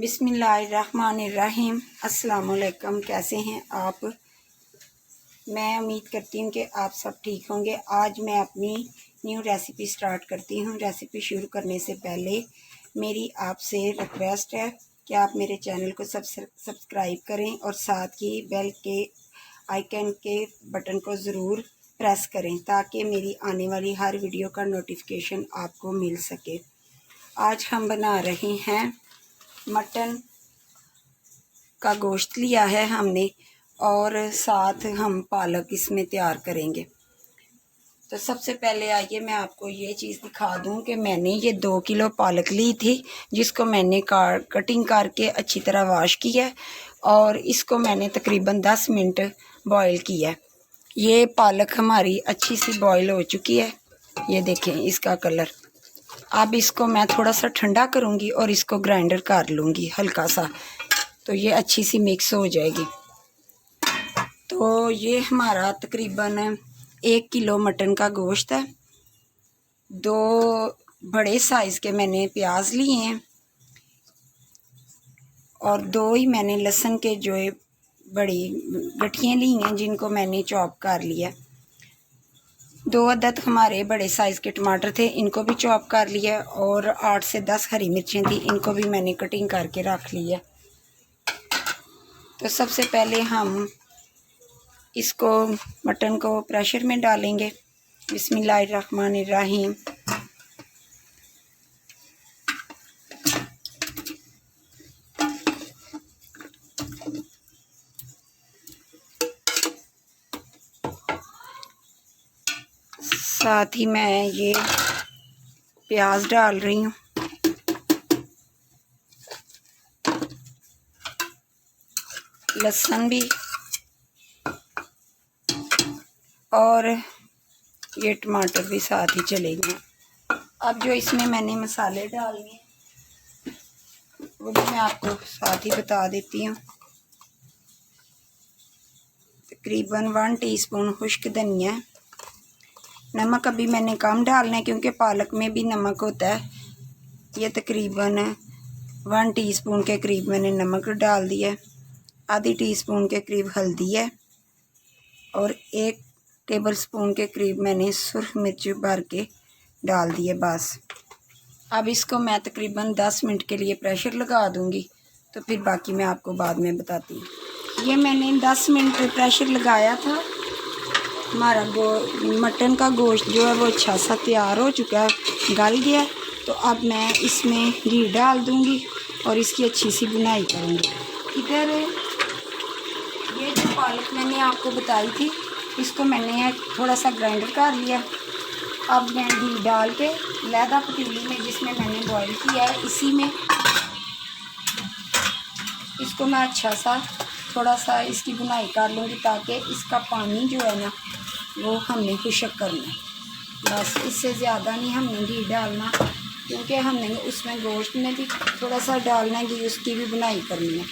बिस्मिल्लाहिर्रहमानिर्रहीम। अस्सलाम वालेकुम। कैसे हैं आप? मैं उम्मीद करती हूँ कि आप सब ठीक होंगे। आज मैं अपनी न्यू रेसिपी स्टार्ट करती हूँ। रेसिपी शुरू करने से पहले मेरी आपसे रिक्वेस्ट है कि आप मेरे चैनल को सब्सक्राइब करें और साथ ही बेल के आइकन के बटन को ज़रूर प्रेस करें ताकि मेरी आने वाली हर वीडियो का नोटिफिकेशन आपको मिल सके। आज हम बना रहे हैं मटन का गोश्त लिया है हमने और साथ हम पालक इसमें तैयार करेंगे। तो सबसे पहले आइए मैं आपको ये चीज़ दिखा दूं कि मैंने ये 2 किलो पालक ली थी जिसको मैंने कटिंग करके अच्छी तरह वॉश किया और इसको मैंने तकरीबन 10 मिनट बॉईल किया। ये पालक हमारी अच्छी सी बॉईल हो चुकी है। ये देखें इसका कलर। अब इसको मैं थोड़ा सा ठंडा करूँगी और इसको ग्राइंडर कर लूँगी हल्का सा, तो ये अच्छी सी मिक्स हो जाएगी। तो ये हमारा तकरीबन 1 किलो मटन का गोश्त है। 2 बड़े साइज़ के मैंने प्याज लिए हैं और 2 ही मैंने लहसुन के जो बड़ी गठियाँ ली हैं जिनको मैंने चॉप कर लिया। 2 अदद हमारे बड़े साइज़ के टमाटर थे, इनको भी चॉप कर लिया और 8 से 10 हरी मिर्चें थी, इनको भी मैंने कटिंग करके रख लिया। तो सबसे पहले हम इसको मटन को प्रेशर में डालेंगे। बिस्मिल्लाहिर्रहमानिर्रहीम। साथ ही मैं ये प्याज डाल रही हूँ। लहसुन भी और ये टमाटर भी साथ ही चलेंगे। अब जो इसमें मैंने मसाले डालने हैं वो भी मैं आपको साथ ही बता देती हूँ। तकरीबन 1 टीस्पून खुश्क धनिया। नमक अभी मैंने कम डालना है क्योंकि पालक में भी नमक होता है। ये तकरीबन 1 टीस्पून के करीब मैंने नमक डाल दिया है। आधी टीस्पून के करीब हल्दी है और 1 टेबलस्पून के करीब मैंने सुर्ख मिर्च भर के डाल दिए बस। अब इसको मैं तकरीबन 10 मिनट के लिए प्रेशर लगा दूंगी, तो फिर बाकी मैं आपको बाद में बताती हूँ। ये मैंने 10 मिनट प्रेशर लगाया था। हमारा मटन का गोश्त जो है वो अच्छा सा तैयार हो चुका है, गल गया है। तो अब मैं इसमें घी डाल दूंगी और इसकी अच्छी सी बुनाई करूँगी। इधर ये जो पालक मैंने आपको बताई थी इसको मैंने थोड़ा सा ग्राइंडर कर लिया। अब मैं घी डाल के लैदा पतीली में जिसमें मैंने बॉईल किया है इसी में इसको मैं अच्छा सा थोड़ा सा इसकी बुनाई कर लूँगी ताकि इसका पानी जो है ना वो हमने खुश्क करना है। बस इससे ज़्यादा नहीं हमने घी डालना क्योंकि हमने उसमें गोश्त में भी थोड़ा सा डालना है घी, उसकी भी बुनाई करनी है।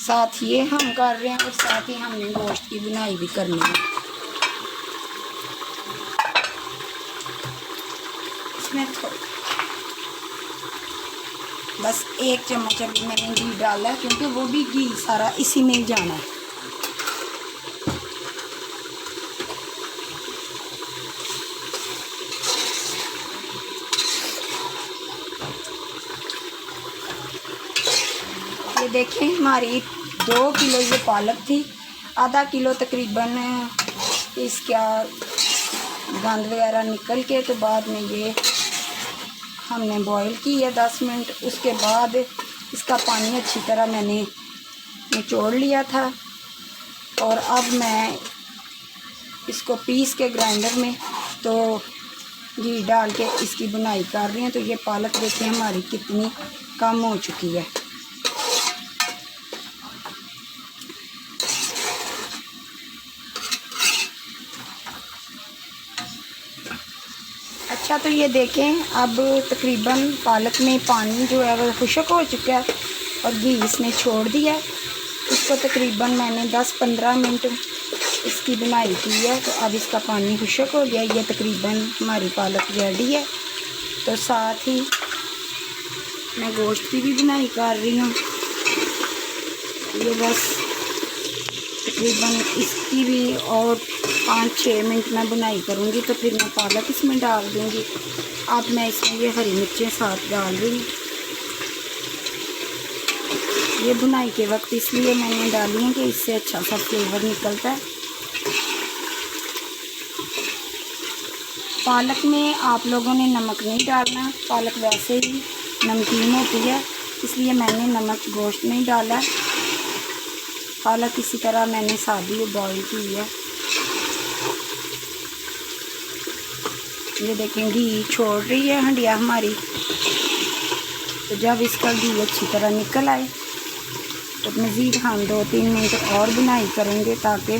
साथ ये हम कर रहे हैं और साथ ही हमने गोश्त की बुनाई भी करनी है। इसमें बस 1 चम्मच अभी मैंने घी डाला है क्योंकि वो भी घी सारा इसी में ही जाना है। ये देखें हमारी 2 किलो ये पालक थी। आधा किलो तकरीबन इसका गंद वगैरह निकल के तो बाद में ये हमने बॉईल की है 10 मिनट। उसके बाद इसका पानी अच्छी तरह मैंने निचोड़ लिया था और अब मैं इसको पीस के ग्राइंडर में तो घी डाल के इसकी बुनाई कर रही हूँ। तो ये पालक देखिए हमारी कितनी कम हो चुकी है। अच्छा, तो ये देखें अब तकरीबन पालक में पानी जो है वो खुश्क हो चुका है और घी इसने छोड़ दिया है। इसको तकरीबन मैंने 10-15 मिनट इसकी बुनाई की है। तो अब इसका पानी खुश्क हो गया। ये तकरीबन हमारी पालक रेडी है। तो साथ ही मैं गोश्त की भी बुनाई कर रही हूँ। ये बस तकरीबन इसकी भी और 5-6 मिनट में बुनाई करूँगी। तो फिर मैं पालक इसमें डाल दूँगी। अब मैं इसमें ये हरी मिर्चें साथ डाल रही हूँ। ये बुनाई के वक्त इसलिए मैंने डाली है कि इससे अच्छा सा फ्लेवर निकलता है। पालक में आप लोगों ने नमक नहीं डालना, पालक वैसे ही नमकीन होती है, इसलिए मैंने नमक गोश्त में ही डाला है। पालक इसी तरह मैंने सादी बॉईल की है। ये देखें घी छोड़ रही है हंडिया हमारी। तो जब इसका घी अच्छी तरह निकल आए तो मज़ीद हम 2-3 मिनट और बुनाई करेंगे ताकि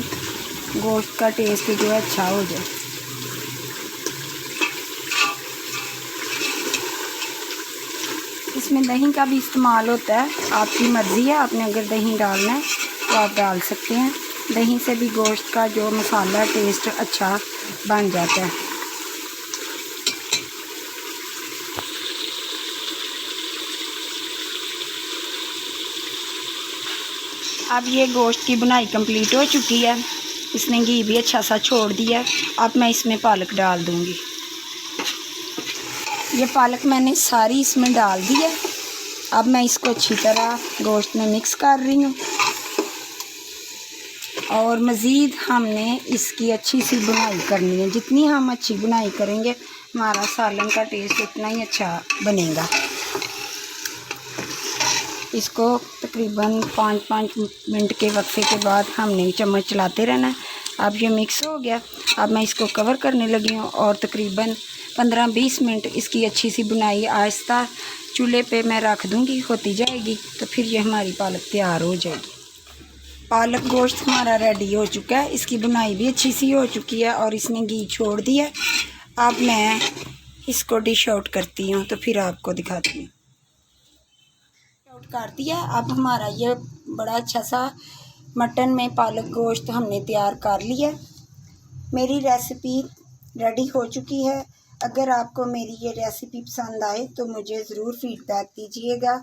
गोश्त का टेस्ट जो है अच्छा हो जाए। इसमें दही का भी इस्तेमाल होता है, आपकी मर्ज़ी है। आपने अगर दही डालना है तो आप डाल सकते हैं। दही से भी गोश्त का जो मसाला टेस्ट अच्छा बन जाता है। अब ये गोश्त की बुनाई कंप्लीट हो चुकी है। इसने घी भी अच्छा सा छोड़ दिया। अब मैं इसमें पालक डाल दूँगी। ये पालक मैंने सारी इसमें डाल दी है। अब मैं इसको अच्छी तरह गोश्त में मिक्स कर रही हूँ और मज़ीद हमने इसकी अच्छी सी बुनाई करनी है। जितनी हम अच्छी बुनाई करेंगे हमारा सालन का टेस्ट उतना ही अच्छा बनेगा। इसको तकरीबन 5-5 मिनट के वक्फे के बाद हमने चम्मच चलाते रहना है। अब ये मिक्स हो गया। अब मैं इसको कवर करने लगी हूँ और तकरीबन 15-20 मिनट इसकी अच्छी सी बुनाई आहिस्ता चूल्हे पे मैं रख दूँगी, होती जाएगी। तो फिर ये हमारी पालक तैयार हो जाएगी। पालक गोश्त हमारा रेडी हो चुका है। इसकी बुनाई भी अच्छी सी हो चुकी है और इसने घी छोड़ दिया। अब मैं इसको डिश आउट करती हूँ तो फिर आपको दिखाती हूँ। आउट कर दिया। अब हमारा ये बड़ा अच्छा सा मटन में पालक गोश्त हमने तैयार कर लिया। मेरी रेसिपी रेडी हो चुकी है। अगर आपको मेरी ये रेसिपी पसंद आए तो मुझे ज़रूर फीडबैक दीजिएगा।